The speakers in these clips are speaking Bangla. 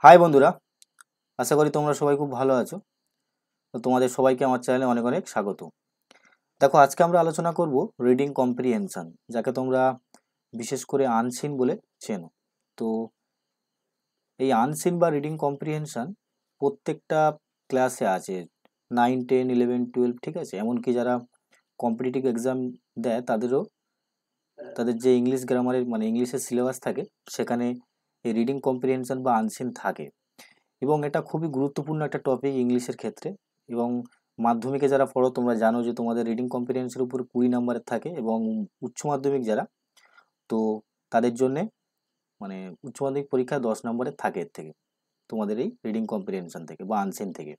হাই বন্ধুরা, আশা করি তোমরা সবাই খুব ভালো আছো। তো তোমাদের সবাইকে আমার চ্যানেলে অনেক অনেক স্বাগত। দেখো, আজকে আমরা আলোচনা করব রিডিং কম্প্রিহেনশন, যাকে তোমরা বিশেষ করে আনসিন বলে চেনো। তো এই আনসিন বা রিডিং কম্প্রিহেনশন প্রত্যেকটা ক্লাসে আছে, 9, 10, 11, 12, ঠিক আছে। এমনকি যারা কম্পিটিটিভ এক্সাম দেয় তাদের যে ইংলিশ গ্রামারের মানে ইংলিশের সিলেবাস থাকে, সেখানে এই রিডিং কম্প্রিহেনশন বা আনসিন থাকে। এবং এটা খুবই গুরুত্বপূর্ণ একটা টপিক ইংলিশের ক্ষেত্রে। এবং মাধ্যমিকে যারা পড়ো তোমরা জানো যে তোমাদের রিডিং কম্প্রিহেনশনের উপর 20 নম্বরের থাকে, এবং উচ্চ মাধ্যমিক যারা, তো তাদের জন্যে মানে উচ্চ মাধ্যমিক পরীক্ষা 10 নম্বরের থাকে এর থেকে, তোমাদের এই রিডিং কম্প্রিহেনশন থেকে বা আনসিন থেকে।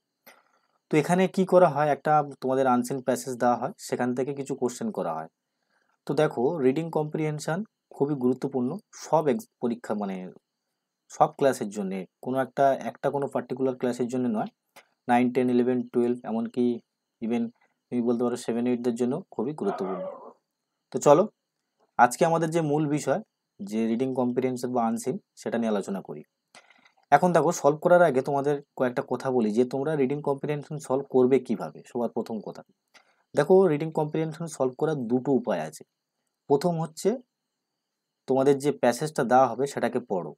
তো এখানে কি করা হয়, একটা তোমাদের আনসিন প্যাসেজ দেওয়া হয়, সেখান থেকে কিছু কোশ্চেন করা হয়। তো দেখো, রিডিং কম্প্রিহেনশন খুবই গুরুত্বপূর্ণ সব পরীক্ষা মানে সব ক্লাসের জন্যে, কোনো একটা কোনো পার্টিকুলার ক্লাসের জন্য নয়। 9, 10, 11, 12, এমনকি ইভেন তুমি বলতে পারো 7, 8দের জন্য খুবই গুরুত্বপূর্ণ। তো চলো, আজকে আমাদের যে মূল বিষয়, যে রিডিং কম্প্রিহেনশন বা আনসিন, সেটা নিয়ে আলোচনা করি। এখন দেখো, সলভ করার আগে তোমাদের কয়েকটা কথা বলি যে তোমরা রিডিং কম্প্রিহেনশন সলভ করবে কিভাবে। সবার প্রথম কথা, দেখো, রিডিং কম্প্রিহেনশন সলভ করার দুটো উপায় আছে। প্রথম হচ্ছে তোমাদের যে প্যাসেজটা দেওয়া হবে সেটাকে পড়ো,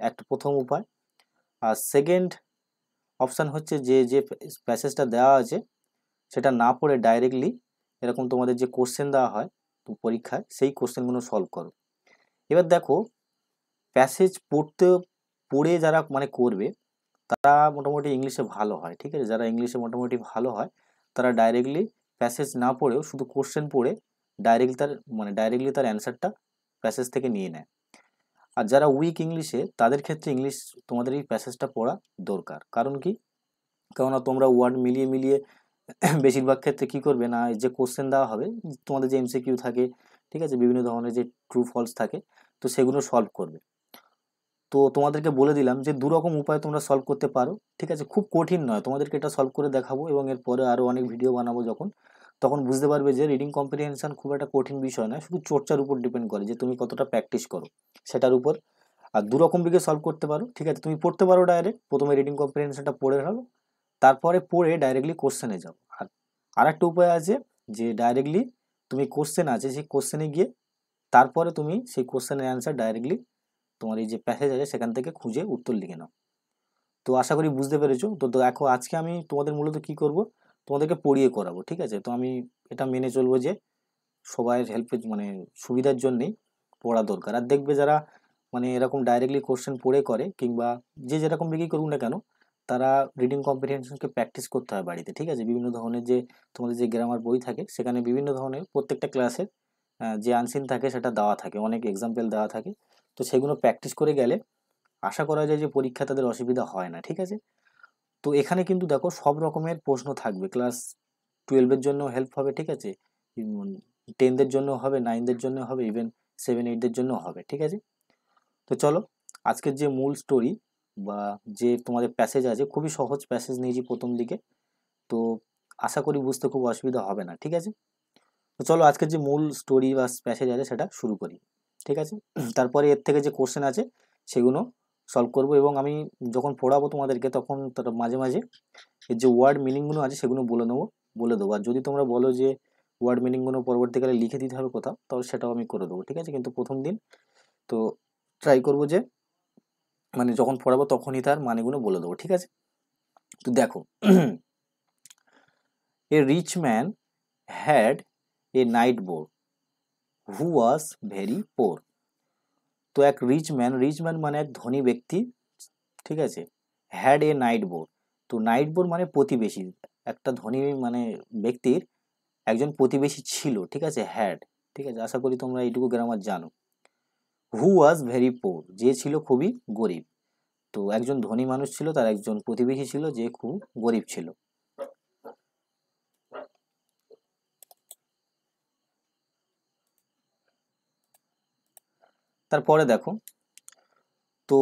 একটা প্রথম উপায়। আর সেকেন্ড অপশান হচ্ছে যে যে প্যাসেজটা দেওয়া আছে সেটা না পড়ে ডাইরেক্টলি এরকম তোমাদের যে কোশ্চেন দেওয়া হয় পরীক্ষায়, সেই কোশ্চেনগুলো সলভ করো। এবার দেখো, প্যাসেজ পড়ে যারা মানে করবে, তারা মোটামুটি ইংলিশে ভালো হয়, ঠিক আছে। যারা ইংলিশে মোটামুটি ভালো হয়, তারা ডাইরেক্টলি প্যাসেজ না পড়েও শুধু কোশ্চেন পড়ে ডাইরেক্টলি তার অ্যান্সারটা প্যাসেজ থেকে নিয়ে নেয়। আর যারা উইক ইংলিশে, তাদের ক্ষেত্রে ইংলিশ তোমাদের এই প্যাসেজটা পড়া দরকার। কারণ কি, কেননা তোমরা ওয়ার্ড মিলিয়ে মিলিয়ে বেশিরভাগ ক্ষেত্রে কি করবে না, যে কোশ্চেন দেওয়া হবে, তোমাদের যে এমসিকিউ থাকে, ঠিক আছে, বিভিন্ন ধরনের যে ট্রু ফলস থাকে, তো সেগুলো সলভ করবে। তো তোমাদেরকে বলে দিলাম যে দুরকম উপায় তোমরা সলভ করতে পারো, ঠিক আছে। খুব কঠিন নয়, তোমাদেরকে এটা সলভ করে দেখাবো, এবং এরপরে আরও অনেক ভিডিও বানাবো যখন, তখন বুঝতে পারবে যে রিডিং কম্প্রিহেনশন খুব একটা কঠিন বিষয় নয়, শুধু চর্চার উপর ডিপেন্ড করে যে তুমি কতটা প্র্যাকটিস করো সেটার উপর। আর দুরকম দিকে সলভ করতে পারো, ঠিক আছে। তুমি পড়তে পারো ডাইরেক্ট, প্রথমে রিডিং কম্প্রিহেনশনটা পড়ে ফেলো, তারপরে পড়ে ডাইরেক্টলি কোশ্চেনে যাও। আর একটা উপায় আছে, যে ডাইরেক্টলি তুমি কোশ্চেন আছে সেই কোশ্চেনে গিয়ে তারপরে তুমি সেই কোশ্চেনের অ্যান্সার ডাইরেক্টলি তোমার এই যে প্যাসেজ আছে সেখান থেকে খুঁজে উত্তর লিখে নাও। তো আশা করি বুঝতে পেরেছো। তো দেখো, আজকে আমি তোমাদের মূলত কি করব, তোমাদেরকে পড়িয়ে করাবো, ঠিক আছে। তো আমি এটা মেনে চলবো যে সবাই হেল্পের মানে সুবিধার জন্যেই পড়া দরকার। আর দেখবে যারা মানে এরকম ডাইরেক্টলি কোশ্চেন পড়ে করে, কিংবা যে যেরকম দিকেই করুক না কেন, তারা রিডিং কম্প্রিহেনশনকে প্র্যাকটিস করতে হয় বাড়িতে, ঠিক আছে। বিভিন্ন ধরনের যে তোমাদের যে গ্রামার বই থাকে, সেখানে বিভিন্ন ধরনের প্রত্যেকটা ক্লাসের যে আনসিন থাকে সেটা দেওয়া থাকে, অনেক এক্সাম্পল দেওয়া থাকে। তো সেগুলো প্র্যাকটিস করে গেলে আশা করা যায় যে পরীক্ষা তাদের অসুবিধা হয় না, ঠিক আছে। তো এখানে কিন্তু দেখো, সব রকমের প্রশ্ন থাকবে। ক্লাস 12-এর জন্য হেল্প হবে, ঠিক আছে। 10দের জন্য হবে, 9দের জন্য হবে, ইভেন 7, 8দের জন্য হবে, ঠিক আছে। তো চলো, আজকের যে মূল স্টোরি বা যে তোমাদের প্যাসেজ আছে, খুবই সহজ প্যাসেজ নিয়েছি প্রথম দিকে। তো আশা করি বুঝতে খুব অসুবিধা হবে না, ঠিক আছে। তো চলো, আজকের যে মূল স্টোরি বা প্যাসেজ আছে সেটা শুরু করি, ঠিক আছে। তারপরে এর থেকে যে কোশ্চেন আছে সেগুলো সলভ করব, এবং আমি যখন পড়াবো তোমাদেরকে তখন তার মাঝে মাঝে এর যে ওয়ার্ড মিনিংগুলো আছে সেগুলো বলে দেবো। আর যদি তোমরা বলো যে ওয়ার্ড মিনিংগুলো পরবর্তীকালে লিখে দিতে হবে কোথাও, তাহলে সেটাও আমি করে দেবো, ঠিক আছে। কিন্তু প্রথম দিন তো ট্রাই করবো যে মানে যখন পড়াবো তখনই তার মানেগুলো বলে দেবো, ঠিক আছে। তো দেখো, a rich man had a neighbour who was very poor. তো এক রিচ ম্যান মানে এক ধনী ব্যক্তি, ঠিক আছে, হ্যাড এ নাইট বোর। তো নাইট বোর মানে প্রতিবেশী, একটা ধনী মানে ব্যক্তির একজন প্রতিবেশী ছিল, ঠিক আছে, হ্যাড, ঠিক আছে। আশা করি তোমরা এইটুকু গ্রামার জানো। হু ওয়াজ ভেরি পোর, যে ছিল খুবই গরিব। তো একজন ধনী মানুষ ছিল, তার একজন প্রতিবেশী ছিল যে খুব গরিব ছিল। তারপরে দেখো, তো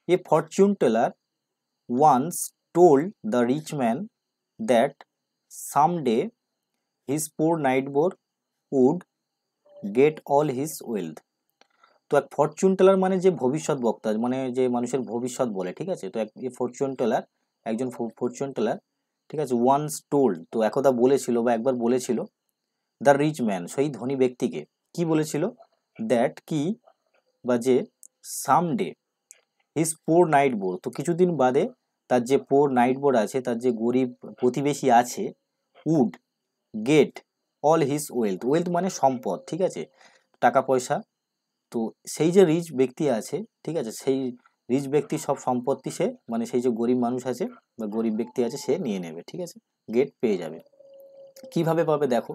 a fortune teller once told the rich man that someday his poor neighbour would get all his wealth. তো তো এক ফরচুন টেলার মানে যে ভবিষ্যৎ বক্তা, মানে যে মানুষের ভবিষ্যৎ বলে, ঠিক আছে। তো ফরচুন টেলার, একজন ফরচুন টেলার, ঠিক আছে, ওয়ান্স টোল্ড, তো একদা বলেছিল বা একবার বলেছিল, দ্য রিচ ম্যান, সেই ধনী ব্যক্তিকে কি বলেছিল, দ্যাট কি, বা যে, someday his poor night bore, তো কিছুদিন বাদে তার যে পোর নাইট বোর আছে, তার যে গরিব প্রতিবেশী আছে, would get all his wealth, wealth মানে সম্পদ, ঠিক আছে, টাকা পয়সা, তো সেই যে রিচ ব্যক্তি আছে, ঠিক আছে, সেই রিচ ব্যক্তির সব সম্পত্তি সে, মানে সেই যে গরিব মানুষ আছে বা গরিব ব্যক্তি আছে, সে নিয়ে নেবে, ঠিক আছে, গেট পেয়ে যাবে। কিভাবে পাবে দেখো,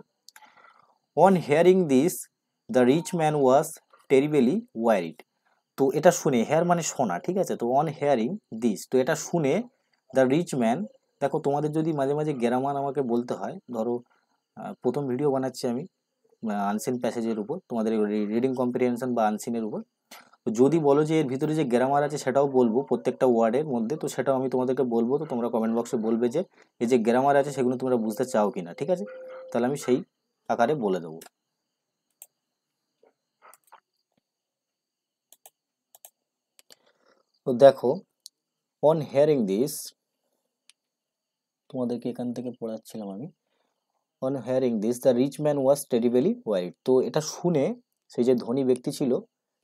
on hearing this the rich man was terribly worried, তো এটা শুনে, হেয়ার মানে শোনা, ঠিক আছে, তো অন হেয়ারিং দিস, তো এটা শুনে দ্য রিচ ম্যান, দেখো তোমাদের যদি মাঝে মাঝে গ্রামার আমাকে বলতে হয়, ধরো প্রথম ভিডিও বানাচ্ছি আমি আনসিন প্যাসেজের উপর, তোমাদের রিডিং কম্প্রিহেনশন বা আনসিনের উপর, তো যদি বলো যে এর ভিতরে যে গ্রামার আছে সেটাও বলবো প্রত্যেকটা ওয়ার্ডের মধ্যে, তো সেটাও আমি তোমাদেরকে বলবো, তো তোমরা কমেন্ট বক্সে বলবে যে এই যে গ্রামার আছে সেগুলো তোমরা বুঝতে চাও কিনা, ঠিক আছে, তাহলে আমি সেই আকারে বলে দেবো। তো দেখো, অন হেয়ারিং দিস, তোমাদেরকে এখান থেকে পড়াচ্ছিলাম আমি, on hearing this the rich man was terribly worried, তো এটা শুনে সেই যে ধনী ব্যক্তি ছিল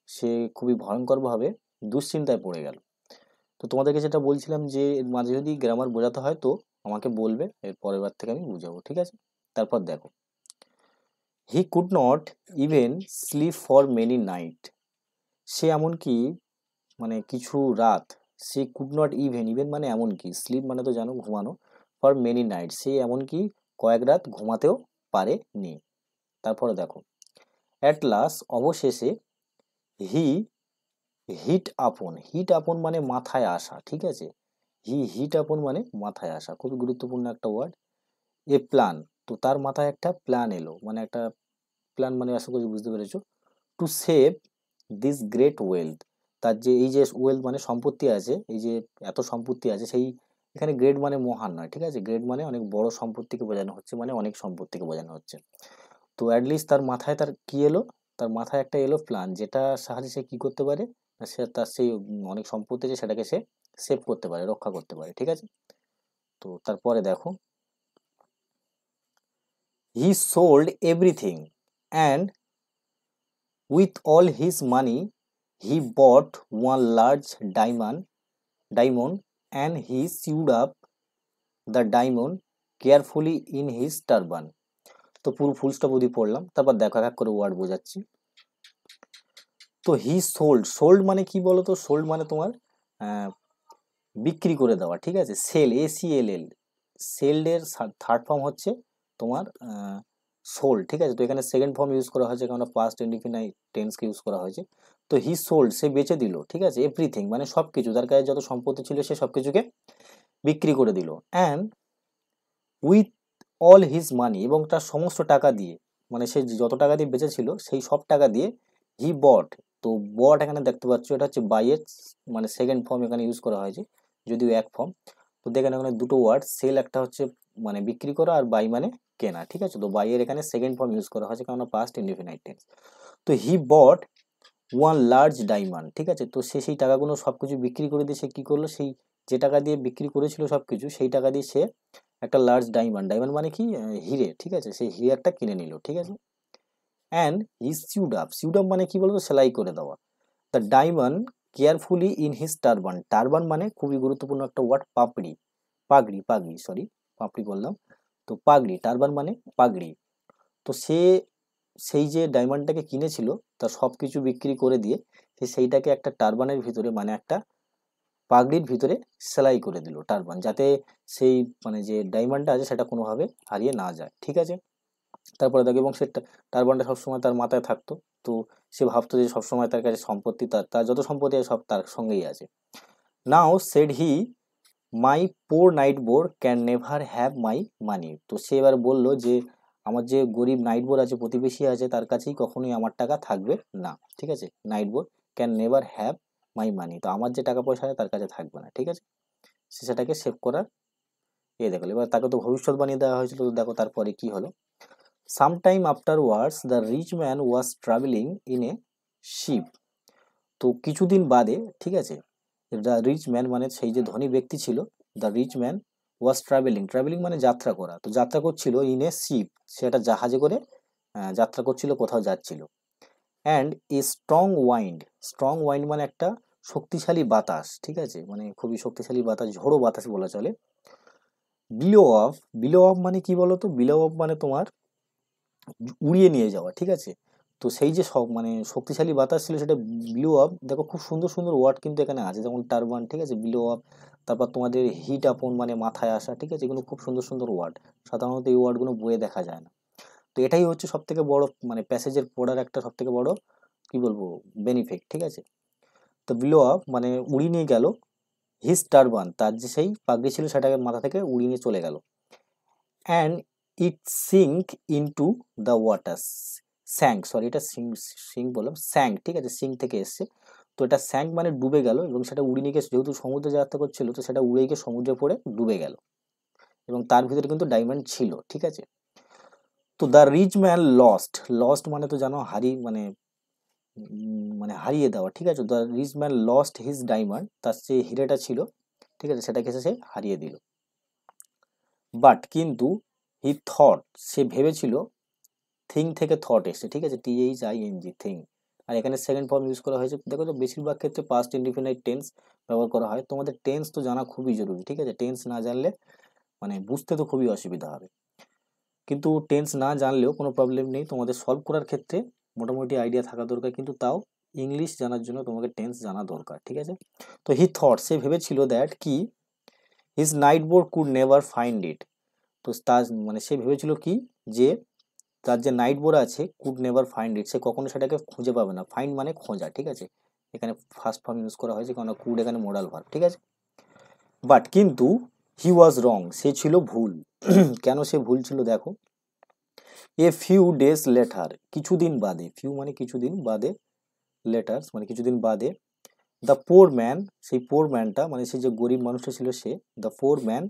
সে খুবই ভয়ঙ্করভাবে দুশ্চিন্তায় পড়ে গেল। তো তোমাদেরকে যেটা বলছিলাম যে এর মাঝে যদি গ্রামার বোঝাতে হয় তো আমাকে বলবে, এর পরের বার থেকে আমি বুঝাবো, ঠিক আছে। তারপর দেখো, he could not even sleep for many night, সে এমনকি, মানে কিছু রাত, সে কুড নট ইভেন, ইভেন মানে এমনকি, স্লিপ মানে তো জানো ঘুমানো, ফর মেনি নাইট, সে এমনকি কয়েক রাত ঘুমাতেও পারেনি। তারপরে দেখো, অ্যাট লাস্ট, অবশেষে, হি হিট আপন, হিট আপন মানে মাথায় আসা, ঠিক আছে, হিট আপন মানে মাথায় আসা, খুবই গুরুত্বপূর্ণ একটা ওয়ার্ড। এ প্ল্যান, তো তার মাথায় একটা প্ল্যান এলো, মানে একটা প্ল্যান মানে আশা করি বুঝতে পেরেছো, to save this great wealth, তার যে এই যে ওয়েলথ মানে সম্পত্তি আছে, এই যে এত সম্পত্তি আছে, সেই, এখানে গ্রেট মানে মহান নয়, ঠিক আছে, গ্রেট মানে অনেক বড় সম্পত্তিকে বোঝানো হচ্ছে, মানে অনেক সম্পত্তিকে বোঝানো হচ্ছে। তো অ্যাটলিস্ট তার মাথায় তার কি এলো, তার মাথায় একটা এলো প্ল্যান, যেটা সাহায্যে সে কি করতে পারে, সে তার সেই অনেক সম্পত্তি আছে সেটাকে সে সেভ করতে পারে, রক্ষা করতে পারে, ঠিক আছে। তো তারপরে দেখো, he sold everything and with all his money he bought one large diamond and he sewed up the diamond carefully in his turban, তো পুরো ফুল স্টপ অবধি পড়লাম, তারপর দেখো এক এক করে ওয়ার্ড বোঝাচ্ছি। তো হি সোল্ড, সোল্ড মানে কি বলো তো, সোল্ড মানে তোমার বিক্রি করে দেওয়া, ঠিক আছে, সেল, ACLL, সেল্ড এর থার্ড ফর্ম হচ্ছে তোমার সোল্ড, ঠিক আছে, তো এখানে সেকেন্ড ফর্ম ইউজ করা হয়েছে কারণ পাস্ট ইনডিফিনাইট টেন্সকে ইউজ করা হয়েছে। তো হি সোল্ড, সে বেচে দিল, ঠিক আছে, এভরিথিং মানে সবকিছু, তার কাছে যত সম্পত্তি ছিল সে সবকিছুকে বিক্রি করে দিল, অ্যান্ড উইথ অল হিজ মানি, এবং তার সমস্ত টাকা দিয়ে, মানে সে যত টাকা দিয়ে বেচেছিল সেই সব টাকা দিয়ে, হি বট, তো বট এখানে দেখতে পাচ্ছ এটা হচ্ছে বাইয়ের, মানে সেকেন্ড ফর্ম এখানে ইউজ করা হয়েছে, যদিও এক ফর্ম। তো দেখেন এখানে দুটো ওয়ার্ড, সেল একটা হচ্ছে মানে বিক্রি করা, আর বাই মানে কেনা, ঠিক আছে, তো বাইয়ের এখানে সেকেন্ড ফর্ম ইউজ করা হয়েছে কারণ পাস্ট ইনডিফিনাইট টেন্স। তো হি বট ওয়ান লার্জ ডায়মন্ড, ঠিক আছে, তো সে সেই টাকাগুলো সবকিছু বিক্রি করে দিয়ে সে কি করলো, সেই যে টাকা দিয়ে বিক্রি করেছিল সবকিছু, সেই টাকা দিয়ে সে একটা লার্জ ডায়মন্ড, ডায়মন্ড মানে কি, হিরে, ঠিক আছে, সেই হিরে একটা কিনে নিল, ঠিক আছে, and he sewed up, suede up মানে কি বলতো, সেলাই করে দেওয়া, the diamond carefully in his turban, turban মানে খুবই গুরুত্বপূর্ণ একটা ওয়ার্ড, পাপড়ি, পাগড়ি, পাগড়ি, সরি পাপড়ি বললাম, তো পাগড়ি, টারবান মানে পাগড়ি। তো সে সেই যে ডায়মন্ডটাকে কিনেছিল তার সব কিছু বিক্রি করে দিয়ে সে সেইটাকে একটা টারবানের ভিতরে, মানে একটা পাগড়ির ভিতরে সেলাই করে দিল টারবান, যাতে সেই মানে যে ডায়মন্ডটা আছে সেটা কোনোভাবে হারিয়ে না যায়, ঠিক আছে। তারপরে দেখো, এবং সে টারবানটা সবসময় তার মাথায় থাকতো, তো সে ভাবতো যে সবসময় তার কাছে সম্পত্তি, তার তার যত সম্পত্তি আছে সব তার সঙ্গেই আছে। Now said he, my poor neighbour can never have my money, তো সে এবার বললো যে আমার যে গরিব নাইট বোর আছে, প্রতিবেশী আছে, তার কাছেই কখনোই আমার টাকা থাকবে না, ঠিক আছে, neighbour can never have my money, তো আমার যে টাকা পয়সা আছে তার কাছে থাকবে না, ঠিক আছে, সে সেটাকে সেভ করার দেখো। এবার তাকে তো ভবিষ্যৎবাণী দেওয়া হয়েছিল, তো দেখো তারপরে কি হলো, sometime afterwards the rich man was travelling in a ship, তো কিছুদিন বাদে, ঠিক আছে, দ্য রিচ ম্যান মানে সেই যে ধনী ব্যক্তি ছিল, the rich man was travelling মানে যাত্রা করা, তো যাত্রা করছিল ইন এ শিপ, সে একটা জাহাজে করে যাত্রা করছিল, কোথাও যাচ্ছিল। অ্যান্ড এ স্ট্রং ওয়াইন্ড মানে একটা শক্তিশালী বাতাস, ঠিক আছে, মানে খুবই শক্তিশালী বাতাস, ঝোড়ো বাতাস বলা চলে। বিলো অফ মানে কি বলতো, বিলো অফ মানে তোমার উড়িয়ে নিয়ে যাওয়া, ঠিক আছে। তো সেই যে সব মানে শক্তিশালী বাতাস ছিল সেটা বিলো অফ, দেখো খুব সুন্দর সুন্দর ওয়ার্ড কিন্তু এখানে আছে, যেমন টারবান, ঠিক আছে, বিলো অফ, তারপর তোমাদের হিট আপন মানে মাথায় আসা, ঠিক আছে, এগুলো খুব সুন্দর সুন্দর ওয়ার্ড, সাধারণত এই ওয়ার্ডগুলো বইয়ে দেখা যায় না। তো এটাই হচ্ছে সব থেকে বড় মানে প্যাসেজের পড়ার একটা সব থেকে বড় কি বলবো বেনিফিট, ঠিক আছে। তো বিলো অফ মানে উড়িয়ে নিয়ে গেল হিজ টারবান, তার যে সেই পাগড়ি ছিল সেটাকে মাথা থেকে উড়িয়ে নিয়ে চলে গেল। And it sink into the water, sorry এটা সিঙ্ক বললাম, স্যাঙ্ক, ঠিক আছে, সিঙ্ক থেকে এসছে। তো এটা স্যাঙ্ক মানে ডুবে গেল, এবং সেটা উড়িয়ে নিয়ে গিয়ে যেহেতু সমুদ্রে যাত্রা করছিল, তো সেটা উড়ে গিয়ে সমুদ্রে পড়ে ডুবে গেল, এবং তার ভিতরে কিন্তু ডায়মন্ড ছিল, ঠিক আছে। তো দ্য রিচ ম্যান লস্ট মানে তো জানো মানে হারিয়ে দেওয়া, ঠিক আছে। The rich man lost his diamond, তার যে হিরেটা ছিল, ঠিক আছে, সেটাকে সে হারিয়ে দিল। বাট কিন্তু হি থট, সে ভেবেছিল, থিং থেকে থট এসছে, ঠিক আছে, THING থিং। আর এখানে সেকেন্ড ফর্ম ইউজ করা হয়েছে, দেখো তো বেশিরভাগ ক্ষেত্রে পাস্ট ইনডিফিনাইট টেন্স ব্যবহার করা হয়। তোমাদের টেন্স তো জানা খুবই জরুরি, ঠিক আছে, টেন্স না জানলে মানে বুঝতে তো খুবই অসুবিধা হবে। কিন্তু টেন্স না জানলেও কোনো প্রবলেম নেই, তোমাদের সলভ করার ক্ষেত্রে মোটামুটি আইডিয়া থাকা দরকার, কিন্তু তাও ইংলিশ জানার জন্য তোমাকে টেন্স জানা দরকার, ঠিক আছে। তো হি থট, সে ভেবেছিল দ্যাট কি his neighbour could never find ইট। তো তার মানে সে ভেবেছিল কি, যে তার যে নাইট বোর্ড আছে কুড নেভার ফাইন্ড ইট, সে কখনো সেটাকে খুঁজে পাবে না, ফাইন্ড মানে খোঁজা, ঠিক আছে, এখানে ফার্স্ট ফর্ম ইউজ করা হয়েছে কারণ কুড এখানে মোডাল ভার্ব, ঠিক আছে। বাট কিন্তু হি ওয়াজ রং, সে ছিল ভুল। কেন সে ভুল ছিল দেখো, এ ফিউ ডেজ লেটার, কিছুদিন বাদে, ফিউ মানে কিছুদিন বাদে, লেটার্স মানে কিছুদিন বাদে, দ্য পোর ম্যান, সেই পোর ম্যানটা মানে সেই যে গরিব মানুষটা ছিল সে, দ্য পোর ম্যান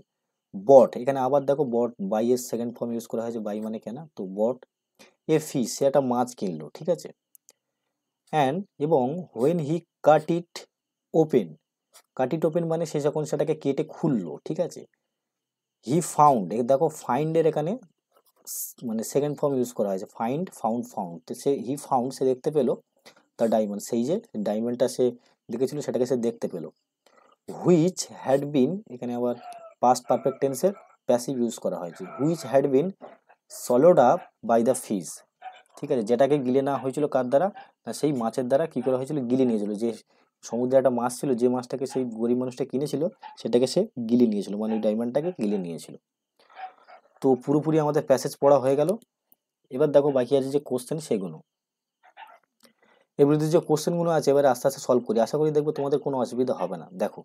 বট, এখানে আবার দেখো বট বাই এর সেকেন্ড ফর্ম ইউজ করা হয়েছে, বাই মানে কেনা, তো বট এ ফিশ, সে একটা মাছ কিনলো, ঠিক আছে। অ্যান্ড এবং when he cut it open মানে সে যখন সেটাকে কেটে খুললো, ঠিক আছে। হি ফাউন্ড, দেখো ফাইন্ড এর এখানে মানে সেকেন্ড ফর্ম ইউজ করা হয়েছে, ফাউন্ড, তো সে হি ফাউন্ড, সে দেখতে পেলো দ্য ডায়মন্ড, সেই যে ডায়মন্ডটা সে দেখেছিল সেটাকে সে দেখতে পেলো। হুইচ হ্যাড বিন, এখানে আবার পাস্ট পারফেক্ট টেন্সের প্যাসিভ ইউজ করা হয়েছে, which had been swallowed up by the fish, ঠিক আছে, যেটাকে গিলে নেওয়া হয়েছিল কার দ্বারা, না সেই মাছের দ্বারা কি করা হয়েছিল, গিলে নিয়েছিল, যে সমুদ্রে একটা মাছ ছিল, যে মাছটাকে সেই গরিব মানুষটা কিনেছিল সেটাকে সে গিলে নিয়েছিল, মানে ওই ডায়মন্ডটাকে গিলে নিয়েছিল। তো পুরোপুরি আমাদের প্যাসেজ পড়া হয়ে গেল। এবার দেখো বাকি আছে যে কোশ্চেন, সেগুলো এর বিরুদ্ধে যে কোশ্চেনগুলো আছে এবার আস্তে আস্তে সলভ করি, আশা করি দেখবো তোমাদের কোনো অসুবিধা হবে না। দেখো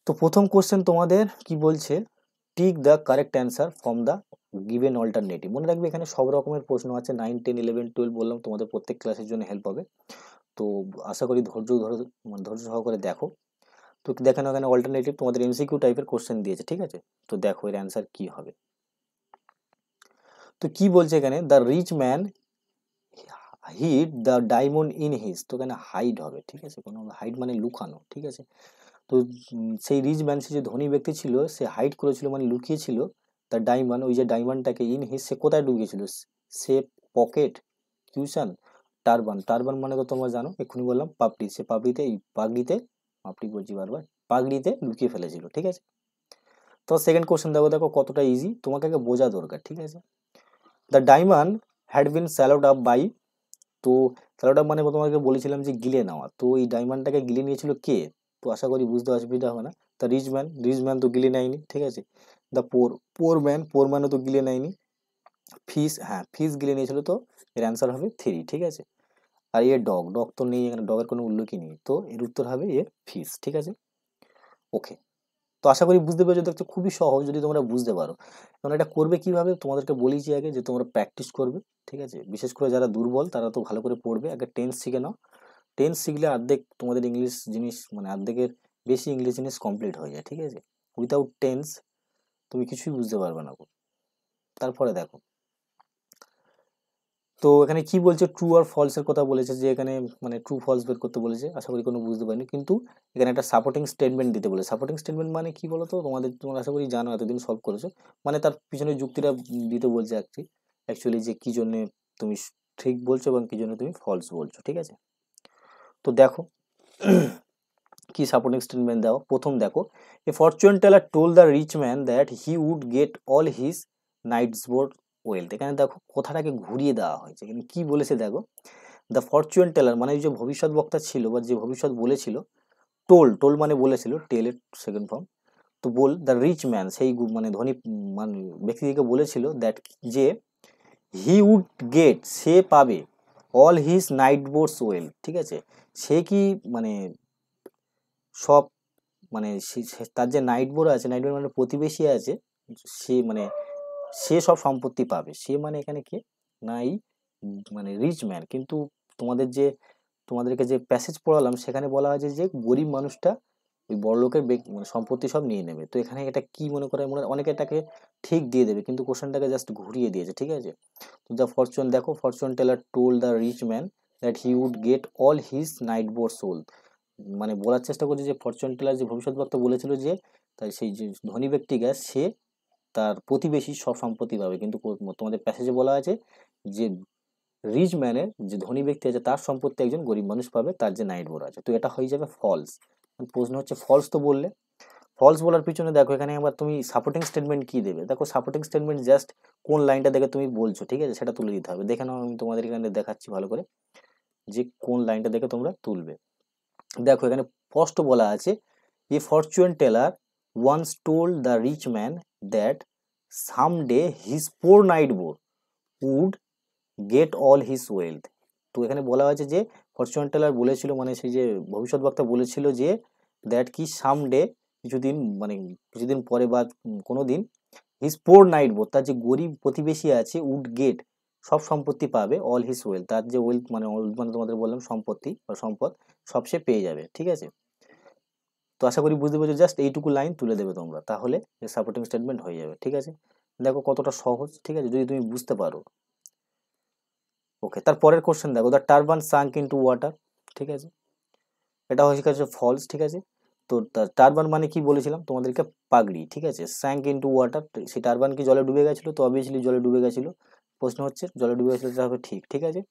তো প্রথম কোশ্চেন তোমাদের কি বলছে, tick the correct answer from the given alternative. মনে রাখবে এখানে সব রকমের প্রশ্ন আছে, 9, 10, 11, 12 বললাম, তোমাদের প্রত্যেক ক্লাসের জন্য হেল্প হবে। তো আশা করি ধৈর্য সহকারে দেখো। তো দেখেন এখানে অল্টারনেটিভ তোমাদের MCQ টাইপের কোশ্চেন দিয়েছে, ঠিক আছে। তো দেখো এর অ্যান্সার কি হবে। তো কি বলছে এখানে, the rich man hid the diamond in his, তো এখানে হাইড হবে, ঠিক আছে, কোনো হাইড মানে লুকানো, ঠিক আছে। তো সেই রিচ ম্যান, সে যে ধনী ব্যক্তি ছিল, সে হাইড করেছিল মানে লুকিয়েছিল দ্য ডায়মন্ড, ওই যে ডায়মন্ডটাকে, ইন হিজ, সে কোথায় ঢুকিয়েছিল, সে পকেট, কিউশন, টারবান মানে তো তোমরা জানো, এক্ষুনি বললাম পাপড়ি, সে পাপড়িতে বলছি বারবার, পাগড়িতে লুকিয়ে ফেলেছিল, ঠিক আছে। তো সেকেন্ড কোশ্চেন দেখো, দেখো কতটা ইজি, তোমাকে আগে বোঝা দরকার, ঠিক আছে। The diamond had been swallowed up by, তো স্যালোড আপ মানে তোমাকে বলেছিলাম যে গিলে নেওয়া, তো এই ডায়মন্ডটাকে গিলে নিয়েছিল কে, তো আশা করি বুঝতে অসুবিধা হবে না। দ্য রিচ ম্যান তো গিলে নেয়নি, ঠিক আছে। দ্য পোর ম্যানও তো গিলে নেয়নি। ফিস গিলে নিয়েছিল, তো এর অ্যান্সার হবে 3, ঠিক আছে। আর এ ডগ তো নেই এখানে, ডগের কোনো উল্লেখই নেই, তো এর উত্তর হবে এ ফিস, ঠিক আছে। ওকে, তো আশা করি বুঝতে পেরেছো, দেখছো খুবই সহজ যদি তোমরা বুঝতে পারো। কারণ এটা করবে কিভাবে তোমাদেরকে বলেছি আগে, যে তোমরা প্র্যাকটিস করবে, ঠিক আছে। বিশেষ করে যারা দুর্বল তারা তো ভালো করে পড়বে, আগে টেন্স শিখে নাও, টেন্স শিখলে অর্ধেক তোমাদের ইংলিশ জিনিস মানে অর্ধেকের বেশি ইংলিশ জিনিস কমপ্লিট হয়ে যায়, ঠিক আছে। উইথাউট টেন্স তুমি কিছুই বুঝতে পারবে না। তারপরে দেখো তো এখানে কি বলছে, ট্রু আর ফলস এর কথা বলেছে, যে এখানে মানে ট্রু ফলস বের করতে বলেছে, আশা করি কোনো বুঝতে পারিনি। কিন্তু এখানে একটা সাপোর্টিং স্টেটমেন্ট দিতে বলে। সাপোর্টিং স্টেটমেন্ট মানে কি বলো তো, তোমরা আশা করি জানো, এতদিন সলভ করেছো। মানে তার পিছনে যুক্তিটা দিতে বলছে অ্যাকচুয়ালি যে কি জন্য তুমি ঠিক বলছো এবং কি জন্য তুমি ফলস বলছো, ঠিক আছে। তো দেখো কি সাপোর্টিং স্টেটমেন্ট দাও। প্রথম দেখো, a fortune teller told the rich man that he would get all his neighbour's wealth. এখানে দেখো কথাটাকে ঘুরিয়ে দেওয়া হয়েছে। এখানে কি বলেছে দেখো, দ্য ফরচুন টেলার মানে যে ভবিষ্যৎ বক্তা ছিল বা যে ভবিষ্যৎ বলেছিল, টোল মানে বলেছিল, টেলের সেকেন্ড ফর্ম। তো দ্য রিচ ম্যান সেই মানে ধনী মানে ব্যক্তিকে বলেছিল দ্যাট যে হি উড গেট সে পাবে all his night boards wealth, ঠিক আছে। সে কি মানে সব মানে তার যে নাইট বোর্ড আছে, নাইট বোর্ড মানে প্রতিবেশী আছে, সে মানে সে সব সম্পত্তি পাবে। সে মানে এখানে কে, নাই মানে রিচ ম্যান। কিন্তু তোমাদেরকে যে প্যাসেজ পড়ালাম সেখানে বলা হয়েছে যে গরিব মানুষটা ওই বড়লোকের মানে সম্পত্তি সব নিয়ে নেবে। তো এখানে এটা কি মনে করে, অনেকে এটাকে ঠিক দিয়ে দেবে, কিন্তু কোশ্চেনটাকে জাস্ট ঘুরিয়ে দিয়েছে, ঠিক আছে। তো দ্য ফরচুন দেখো, fortune teller told the rich man that he would get all his neighbour soul. মানে বলার চেষ্টা করছে যে ফরচুন টেলার যে ভবিষ্যৎবক্তা বলেছিল যে তাই সেই যে ধনী ব্যক্তিটা সে তার প্রতিবেশী সব সম্পত্তি পাবে, কিন্তু তোমাদের প্যাসেজে বলা আছে যে রিচ ম্যানের যে ধনী ব্যক্তি আছে তার সম্পত্তি একজন গরিব মানুষ পাবে, তার যে নাইট বোর্ড আছে। তো এটা হয়ে যাবে ফলস। প্রশ্ন হচ্ছে ফলস তো বললে, ফলস বলার পিছনে দেখো এখানে আবার তুমি সাপোর্টিং স্টেটমেন্ট কি দেবে। দেখো সাপোর্টিং স্টেটমেন্ট জাস্ট কোন লাইনটা দেখে তুমি বলছো, ঠিক আছে, সেটা তুলে দিতে হবে। দেখে নাও, আমি তোমাদের এখানে দেখাচ্ছি ভালো করে যে কোন লাইনটা দেখে তোমরা তুলবে। দেখো এখানে স্পষ্ট বলা আছে, a fortune teller once told the rich man that someday his poor neighbour would get all his wealth. তো এখানে বলা হয়েছে যে ফরচুন টেলার বলেছিল, মানে সেই যে ভবিষ্যৎ বক্তা বলেছিল যে দ্যাট কি সামডে কিছুদিন পরে বা কোনো দিন, হিজ পোর নাইট বোর তার যে গরিব প্রতিবেশী আছে, উড গেট সব সম্পত্তি পাবে, অল হিজ ওয়েলথ তার যে ওয়েলথ মানে তোমাদের বললাম সম্পত্তি বা সম্পদ সব সে পেয়ে যাবে, ঠিক আছে। তো আশা করি বুঝতে পেরেছো, জাস্ট এইটুকু লাইন তুলে দেবে তোমরা, তাহলে সাপোর্টিং স্টেটমেন্ট হয়ে যাবে, ঠিক আছে। দেখো কতটা সহজ, ঠিক আছে, যদি তুমি বুঝতে পারো। ওকে, তারপরের কোশ্চেন দেখো, the turban sunk into water, ঠিক আছে। এটা হয়ে গেছে ফলস, ঠিক আছে। তো টারবান মানে কি বলেছিলাম তোমাদেরকে, পাগড়ি, ঠিক আছে। স্যাঙ্ক ইনটু ওয়াটার, সেই টারবান কি জলে ডুবে গেছিল, তো অবভিয়াসলি জলে ডুবে গেছিল। প্রশ্ন হচ্ছে জলে ডুবে গেছিল, এটা হবে ঠিক, ঠিক আছে।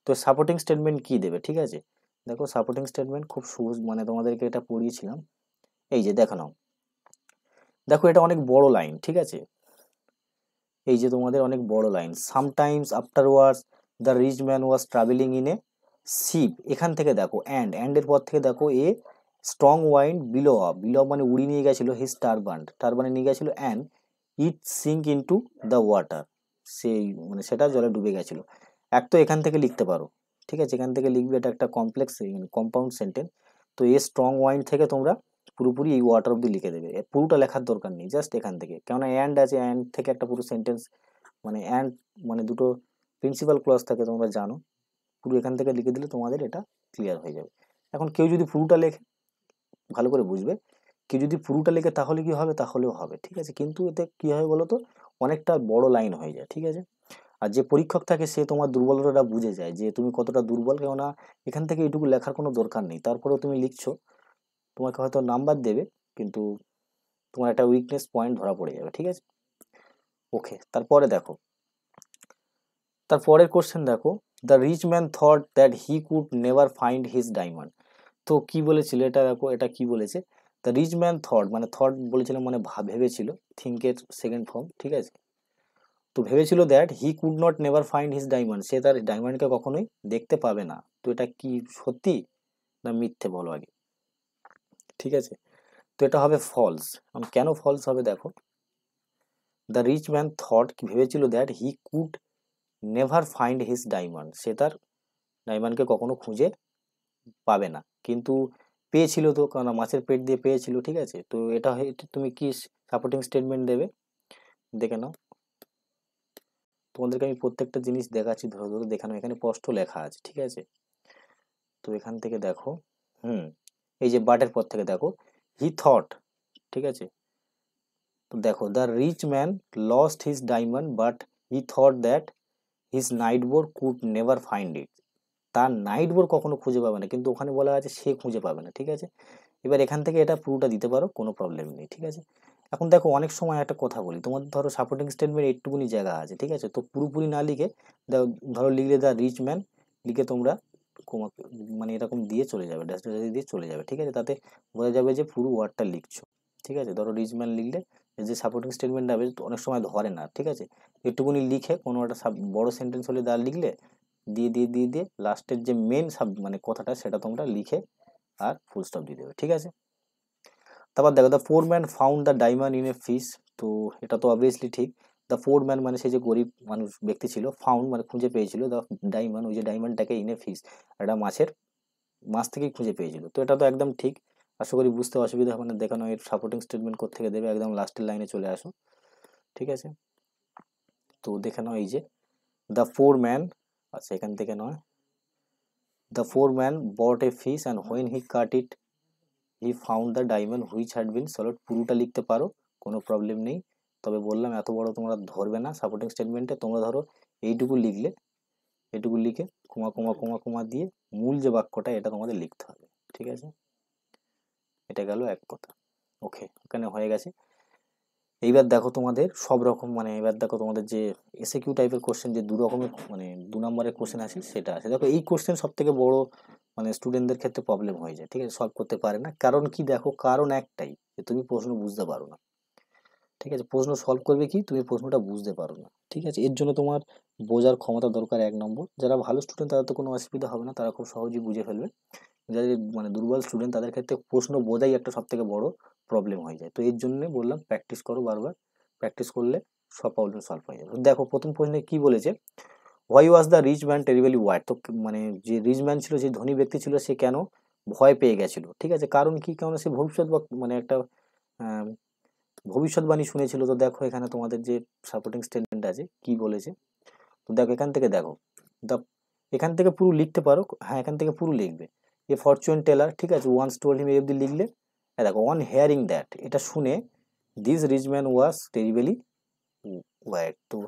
তো সাপোর্টিং স্টেটমেন্ট কি দেবে, ঠিক আছে। দেখো সাপোর্টিং স্টেটমেন্ট খুব সহজ, মানে তোমাদেরকে এটা পড়িয়েছিলাম। এই যে দেখো নাও, দেখো এটা অনেক বড় লাইন, ঠিক আছে। এই যে তোমাদের অনেক বড় line, sometimes afterwards the rich man was travelling in a ship. এখান থেকে দেখো এর পর থেকে দেখো এ স্ট্রং ওয়াইন্ড বিলো মানে উড়িয়ে নিয়ে গেছিল হিজ টারবানে নিয়ে গেছিল, and it sink into the water, সেই মানে সেটা জলে ডুবে গেছিল। এক তো এখান থেকে লিখতে পারো, ঠিক আছে, এখান থেকে লিখবে, এটা একটা কমপ্লেক্স কম্পাউন্ড সেন্টেন্স। তো এ স্ট্রং ওয়াইন্ড থেকে তোমরা পুরোপুরি এই ওয়াটার অব্দি লিখে দেবে, পুরোটা লেখার দরকার নেই, জাস্ট এখান থেকে, কেননা আছে, থেকে একটা পুরো সেন্টেন্স মানে মানে দুটো প্রিন্সিপাল ক্লজ থাকে তোমরা জানো, পুরো এখান থেকে লিখে দিলে তোমাদের এটা ক্লিয়ার হয়ে যাবে। এখন কেউ যদি পুরোটা লেখে, ভালো করে বুঝবে, কেউ যদি পুরোটা লেখে তাহলে কি হবে, তাহলেও হবে, ঠিক আছে, কিন্তু এতে কি হয় বলো তো, অনেকটা বড় লাইন হয়ে যায়, ঠিক আছে। আর যে পরীক্ষক থাকে সে তোমার দুর্বলতাটা বুঝে যায় যে তুমি কতটা দুর্বল, কেননা এখান থেকে এটুকু লেখার কোনো দরকার নেই, তারপরেও তুমি লিখছো, তোমাকে হয়তো নাম্বার দেবে, কিন্তু তোমার একটা উইকনেস পয়েন্ট ধরা পড়ে যাবে, ঠিক আছে। ওকে, তারপরে দেখো, তারপরের কোশ্চেন দেখো, the rich man thought that he could never find his diamond. তো কি বলেছিল এটা, দেখো এটা কি বলেছে, দ্য রিচ ম্যান থট মানে থট বলেছিল মানে ভেবেছিল, থিঙ্কের সেকেন্ড ফর্ম, ঠিক আছে। তো ভেবেছিল that he could not never find his diamond, সে তার ডায়মন্ডকে কখনোই দেখতে পাবে না। তো এটা কি সত্যি না মিথ্যে বলো আগে, ঠিক আছে। তো এটা হবে ফলস। কেন ফলস হবে দেখো, দ্য রিচ ম্যান থট কি ভেবেছিল that he could never find his diamond, সে তার ডায়মন্ডকে কখনো খুঁজে পাবে না, কিন্তু পেয়েছিল তো, কারণ মাছের পেট দিয়ে পেয়েছিল, ঠিক আছে। তো এটা তুমি কি সাপোর্টিং স্টেটমেন্ট দেবে, দেখে নাও। তোমাদেরকে আমি প্রত্যেকটা জিনিস দেখাচ্ছি, ধরো ধরো দেখে নাও, এখানে স্পষ্ট লেখা আছে, ঠিক আছে। তো এখান থেকে দেখো, এই যে বাটের পর থেকে দেখো, হি থট, ঠিক আছে। তো দেখো, the rich man lost his diamond but he thought that his neighbour could never find it, তার নাইট বোর্ড কখনো খুঁজে পাবে না, কিন্তু ওখানে বলা আছে সে খুঁজে পাবে না, ঠিক আছে। এবার এখান থেকে এটা পুরোটা দিতে পারো, কোনো প্রবলেম নেই, ঠিক আছে। এখন দেখো অনেক সময় একটা কথা বলি, তোমাদের ধরো সাপোর্টিং স্টেটমেন্ট একটুকুনি জায়গা আছে, ঠিক আছে, তো পুরোপুরি না লিখে ধরো লিখলে দ্য রিচ ম্যান, লিখে তোমরা কোমা মানে এরকম দিয়ে চলে যাবে, ড্যাশ ড্যাশ দিয়ে চলে যাবে, ঠিক আছে, তাতে বোঝা যাবে যে পুরো ওয়ার্ডটা লিখছো, ঠিক আছে। ধরো রিচ ম্যান লিখলে যে সাপোর্টিং স্টেটমেন্ট হবে অনেক সময় ধরে না, ঠিক আছে, একটুকুনি লিখে কোনো একটা বড় সেন্টেন্স হলে দা লিখলে দিয়ে দিয়ে দিয়ে দিয়ে লাস্টের যে মেন মানে কথাটা সেটা তোমরা লিখে আর ফুল স্টপ দিয়ে দেবে, ঠিক আছে। তারপর দেখো the poor man found the diamond in a fish, তো এটা তো অবভিয়াসলি ঠিক। দ্য ফোর ম্যান মানে সে যে গরিব মানুষ ব্যক্তি ছিল, ফাউন্ড মানে খুঁজে পেয়েছিল, দ্য ডায়মন্ড ওই যে ডায়মন্ডটাকে ইন এ ফিশ, একটা মাছ থেকেই খুঁজে পেয়েছিল, তো এটা তো একদম ঠিক। আশা করি বুঝতে অসুবিধা হবে না, দেখানো এর সাপোর্টিং স্টেটমেন্ট কোত্থেকে দেবে, একদম লাস্টের লাইনে চলে আসো, ঠিক আছে। তো দেখে নাও এই যে দ্য ফোর ম্যান, আচ্ছা এখান থেকে নয়, the poor man bought a fish and when he cut it he found the diamond which had been swallowed, পুরোটা লিখতে পারো, কোনো প্রবলেম নেই। তবে বললাম এত বড় তোমরা ধরবে না সাপোর্টিং স্টেটমেন্টে, তোমরা ধরো এইটুকু লিখলে, এটুকু লিখে কোমা কোমা কোমা কোমা দিয়ে মূল যে বাক্যটা এটা তোমাদের লিখতে হবে, ঠিক আছে। এটা গেল এক কথা, ওকে, ওখানে হয়ে গেছে। এইবার দেখো তোমাদের সব রকম মানে এবার দেখো তোমাদের যে এসএকিউ টাইপের কোশ্চেন, যে দু রকমের মানে 2 নম্বরের কোশ্চেন আছে সেটা আছে। দেখো এই কোশ্চেন সব থেকে বড় মানে স্টুডেন্টদের ক্ষেত্রে প্রবলেম হয়ে যায়, ঠিক আছে, সলভ করতে পারে না। কারণ কি দেখো, কারণ একটাই, যে তুমি প্রশ্ন বুঝতে পারো না, ঠিক আছে। প্রশ্ন সলভ করবে কি, তুমি প্রশ্নটা বুঝতে পারো না, ঠিক আছে। এর জন্য তোমার বোঝার ক্ষমতা দরকার 1 নম্বর। যারা ভালো স্টুডেন্ট তাদের তো কোনো অসুবিধা হবে না, তারা খুব সহজেই বুঝে ফেলবে। যাদের মানে দুর্বল স্টুডেন্ট তাদের ক্ষেত্রে প্রশ্ন বোঝাই একটা সব থেকে বড় প্রবলেম হয়ে যায়। তো এর জন্য বললাম প্র্যাকটিস করো বারবার, প্র্যাকটিস করলে সব প্রবলেম সলভ হয়ে যাবে। দেখো প্রথম প্রশ্নে কি বলেছে, why was the rich man terribly worried, তো মানে যে রিচ ম্যান ছিল, যে ধনী ব্যক্তি ছিল, সে কেন ভয় পেয়ে গেছিল, ঠিক আছে। কারণ কি, কারণ সে ভবিষ্যৎ মানে একটা আহ, ভবিষ্যৎবাণী শুনেছিল। তো দেখো এখানে তোমাদের যে সাপোর্টিং স্টেটমেন্ট আছে কি বলেছে, তো দেখো এখান থেকে দেখো দা, এখান থেকে পুরো লিখতে পারো, হ্যাঁ এখান থেকে পুরো লিখবে। এ ফরচুন টেলার, ঠিক আছে, ওয়ান্স টোল্ড হিম, এই অব্দি লিখলে। দেখো অন হেয়ারিং দ্যাট, এটা শুনে this rich man was terribly worried, তো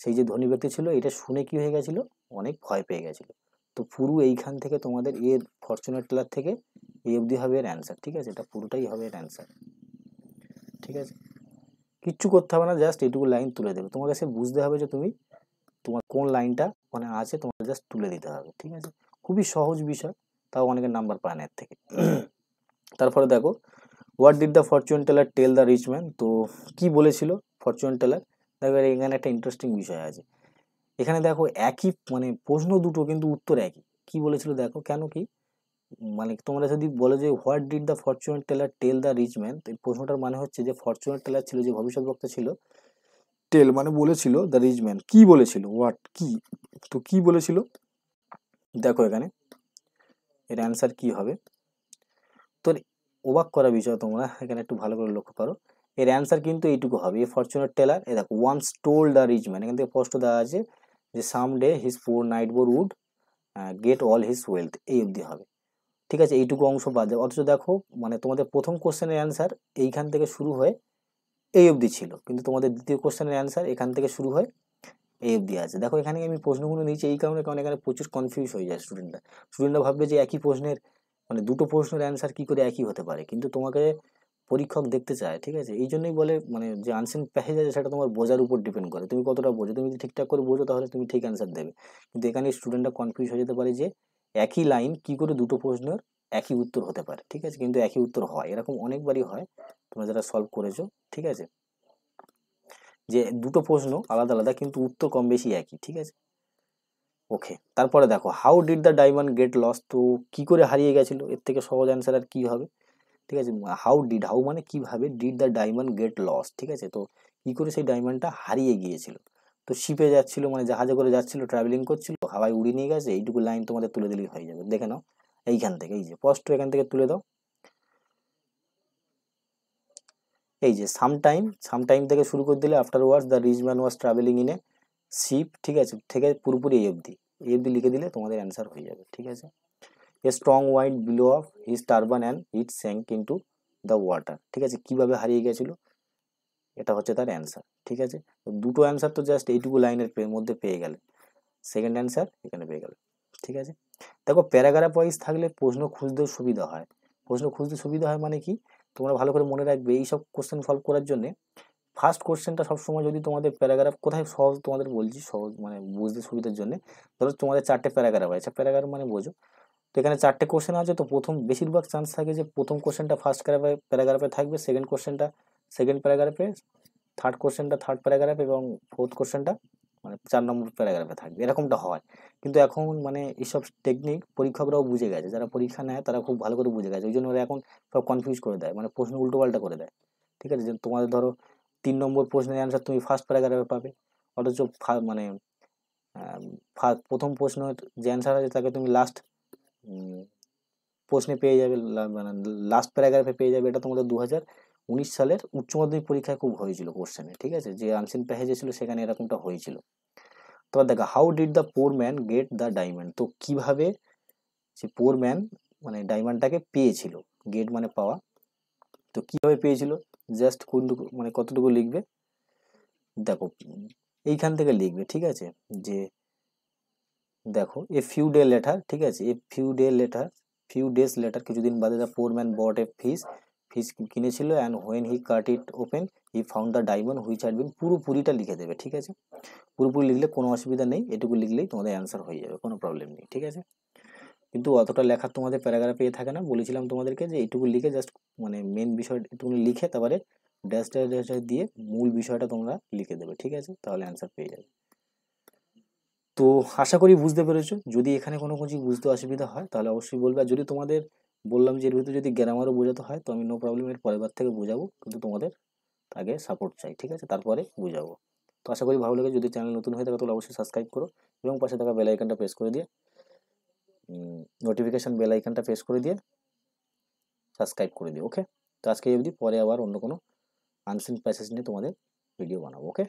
সেই যে ধনী ব্যক্তি ছিল এটা শুনে কি হয়ে গেছিল, অনেক ভয় পেয়ে গেছিল। তো পুরো এইখান থেকে তোমাদের এর ফরচুনের টেলার থেকে এই অবধি হবে এর অ্যান্সার, ঠিক আছে, এটা পুরোটাই হবে এর অ্যান্সার, ঠিক আছে। কিচ্ছু করতে হবে না, জাস্ট এইটুকু লাইন তুলে দেবে, তোমার কাছে বুঝতে হবে যে তুমি তোমার কোন লাইনটা ওখানে আছে, তোমার জাস্ট তুলে দিতে হবে, ঠিক আছে। খুবই সহজ বিষয়, তাও অনেকের নাম্বার পায় না এর থেকে। তারপরে দেখো what did the fortune teller tell the rich man, তো কি বলেছিল ফরচুন টেলার। দেখো এখানে একটা ইন্টারেস্টিং বিষয় আছে, এখানে দেখো একই মানে প্রশ্ন দুটো কিন্তু উত্তর একই। কি বলেছিল দেখো, কেন কি মানে তোমরা যদি বলো যে what did the fortune teller tell the rich man, তো এই প্রশ্নটার মানে হচ্ছে যে ফরচুন টেলার ছিল যে ভবিষ্যৎবক্তা ছিল, টেল মানে বলেছিল, দ্য রিচ ম্যান কি বলেছিল, হোয়াট কি, তো কি বলেছিল। দেখো এখানে এর অ্যান্সার কি হবে, তো অবাক করা বিষয়, তোমরা এখানে একটু ভালো করে লক্ষ্য করো, এর অ্যান্সার কিন্তু এইটুকু হবে, এ ফরচুনেট টেলার, এ দেখো once told the rich man, এখান থেকে স্পষ্ট দেওয়া আছে যে some day his poor neighbour would get all his wealth, এই অবধি হবে, ঠিক আছে। এইটুকু অংশ বাদ যাবে, অথচ দেখো মানে তোমাদের প্রথম কোশ্চেনের অ্যান্সার এইখান থেকে শুরু হয়ে এই অবধি ছিল, কিন্তু তোমাদের দ্বিতীয় কোশ্চেনের অ্যান্সার এখান থেকে শুরু হয় এই অবধি আছে। দেখো এখানে আমি প্রশ্নগুলো নিয়েছি এই কারণে, কারণ এখানে প্রচুর কনফিউজ হয়ে যায় স্টুডেন্টরা ভাববে যে একই প্রশ্নের মানে দুটো প্রশ্নের অ্যান্সার কি করে একই হতে পারে, কিন্তু তোমাকে পরীক্ষক দেখতে চায়, ঠিক আছে। এই জন্যই বলে মানে যে আনসেন প্যাসেজ আছে সেটা তোমার বোঝার উপর ডিপেন্ড করে, তুমি কতটা বোঝো, তুমি যদি ঠিকঠাক করে বোঝো তাহলে তুমি ঠিক অ্যান্সার দেবে। কিন্তু এখানে স্টুডেন্টরা কনফিউজ হয়ে যেতে পারে যে একই লাইন কি করে দুটো প্রশ্নের একই উত্তর হতে পারে, ঠিক আছে, কিন্তু একই উত্তর হয়, এরকম অনেকবারই হয়, তোমরা যারা সলভ করেছো, ঠিক আছে, যে দুটো প্রশ্ন আলাদা আলাদা কিন্তু উত্তর কম বেশি একই, ঠিক আছে, ওকে। তারপরে দেখো how did the diamond get lost, তো কি করে হারিয়ে গেছিল, এর থেকে সহজ অ্যান্সার আর কি হবে, ঠিক আছে। হাউ মানে কিভাবে, did the diamond get lost, ঠিক আছে, তো কি করে সেই ডায়মন্ডটা হারিয়ে গিয়েছিল। তো শিপে যাচ্ছিল মানে জাহাজে করে যাচ্ছিল, ট্রাভেলিং করছিল, হাওয়ায় উড়িয়ে নিয়ে গেছে, এইটুকু লাইন তোমাদের তুলে দিলেই হয়ে যাবে, দেখে নাও এইখান থেকে, এই যে স্পষ্ট এখান থেকে তুলে দাও, এই যে সাম টাইম থেকে শুরু করে দিলে afterwards the rich man was travelling in a ship, ঠিক আছে, থেকে পুরোপুরি এই অবধি লিখে দিলে তোমাদের অ্যান্সার হয়ে যাবে, ঠিক আছে। A strong wind blow off his turban and it sank into the water, ঠিক আছে, কিভাবে হারিয়ে গেছিল, এটা হচ্ছে তার অ্যান্সার, ঠিক আছে। তো দুটো অ্যান্সার তো জাস্ট এইটুকু লাইনের মধ্যে পেয়ে গেলে। সেকেন্ড অ্যান্সার এখানে পেয়ে গেল। ঠিক আছে, দেখো প্যারাগ্রাফ ওয়াইজ থাকলে প্রশ্ন খুঁজতেও সুবিধা হয়। প্রশ্ন খুঁজতে সুবিধা হয় মানে কি, তোমরা ভালো করে মনে রাখবে এইসব কোশ্চেন সলভ করার জন্য ফার্স্ট কোশ্চেনটা সবসময় যদি তোমাদের প্যারাগ্রাফ কোথায় সহজ তোমাদের বলছি, সহজ মানে বুঝতে সুবিধার জন্য। ধরো তোমাদের 4টে প্যারাগ্রাফ আছে, প্যারাগ্রাফ মানে বোঝো, তো এখানে 4টে কোশ্চেন আছে, তো প্রথম বেশিরভাগ চান্স থাকে যে প্রথম কোশ্চেনটা ফার্স্ট প্যারাগ্রাফে থাকবে, সেকেন্ড কোশ্চেনটা সেকেন্ড প্যারাগ্রাফে, থার্ড কোশ্চেনটা থার্ড প্যারাগ্রাফ এবং ফোর্থ কোশ্চেনটা মানে 4 নম্বর প্যারাগ্রাফে থাকবে, এরকমটা হয়। কিন্তু এখন মানে এইসব টেকনিক পরীক্ষকরাও বুঝে গেছে, যারা পরীক্ষা নেয় তারা খুব ভালো করে বুঝে গেছে, ওই জন্য ওরা এখন সব কনফিউজ করে দেয়, মানে প্রশ্ন উল্টোপাল্টা করে দেয়। ঠিক আছে, যে তোমাদের ধরো 3 নম্বর প্রশ্নের অ্যান্সার তুমি ফার্স্ট প্যারাগ্রাফে পাবে, অথচ মানে প্রথম প্রশ্নের যে অ্যান্সার আছে তাকে তুমি লাস্ট প্রশ্নে পেয়ে যাবে, মানে লাস্ট প্যারাগ্রাফে পেয়ে যাবে। এটা তোমাদের 2019 সালের উচ্চ মাধ্যমিক পরীক্ষায় খুব হয়েছিল কোশ্চেনে। ঠিক আছে, যে আনসিন প্যাসেজ ছিল সেখানে এরকমটা হয়েছিল। তো দেখো, how did the poor man get the diamond, তো কিভাবে সে পোর ম্যান মানে ডায়মন্ডটাকে পেয়েছিল, গেট মানে পাওয়া, তো কিভাবে পেয়েছিল, জাস্ট কোনটুকু মানে কতটুকু লিখবে, দেখো এইখান থেকে লিখবে। ঠিক আছে, যে দেখো এ ফিউ ডে লেটার, ঠিক আছে, এ ফিউ ডেজ লেটার কিছুদিন বাদে the poor man bought a fish কিনেছিল, and when he cut it open he found the diamond which had been, পুরোপুরিটা লিখে দেবে। ঠিক আছে, পুরোপুরি লিখলে কোনো অসুবিধা নেই, এটুকু লিখলেই তোমাদের অ্যান্সার হয়ে যাবে, কোনো প্রবলেম নেই। ঠিক আছে, কিন্তু অতটা লেখার তোমাদের প্যারাগ্রাফে থাকে না, বলেছিলাম তোমাদেরকে যে এইটুকু লিখে জাস্ট মানে মেন বিষয় এটুকু লিখে তারপরে ড্যাশ ড্যাশ ড্যাশ ড্যাশ দিয়ে মূল বিষয়টা তোমরা লিখে দেবে। ঠিক আছে, তাহলে অ্যান্সার পেয়ে যাবে। তো আশা করি বুঝতে পেরেছো, যদি এখানে কোনো কিছু বুঝতে অসুবিধা হয় তাহলে অবশ্যই বলবে, আর যদি তোমাদের বললাম যে এর ভিতরে যদি গ্রামারও বোঝাতে হয় তো আমি নো প্রবলেম, এর পরের বার থেকে বোঝাবো, কিন্তু তোমাদের আগে সাপোর্ট চাই। ঠিক আছে, তারপরে বুঝাবো। তো আশা করি ভালো লাগে, যদি চ্যানেল নতুন হয়ে থাকে তাহলে অবশ্যই সাবস্ক্রাইব করো এবং পাশে থাকা বেল আইকনটা প্রেস করে দিয়ে নোটিফিকেশন বেল আইকনটা প্রেস করে দিয়ে সাবস্ক্রাইব করে দিও। ওকে, তো আজকে এই অবধি, পরে আবার অন্য কোনো আনসিন প্যাসেজ নিয়ে তোমাদের ভিডিও বানাবো। ওকে।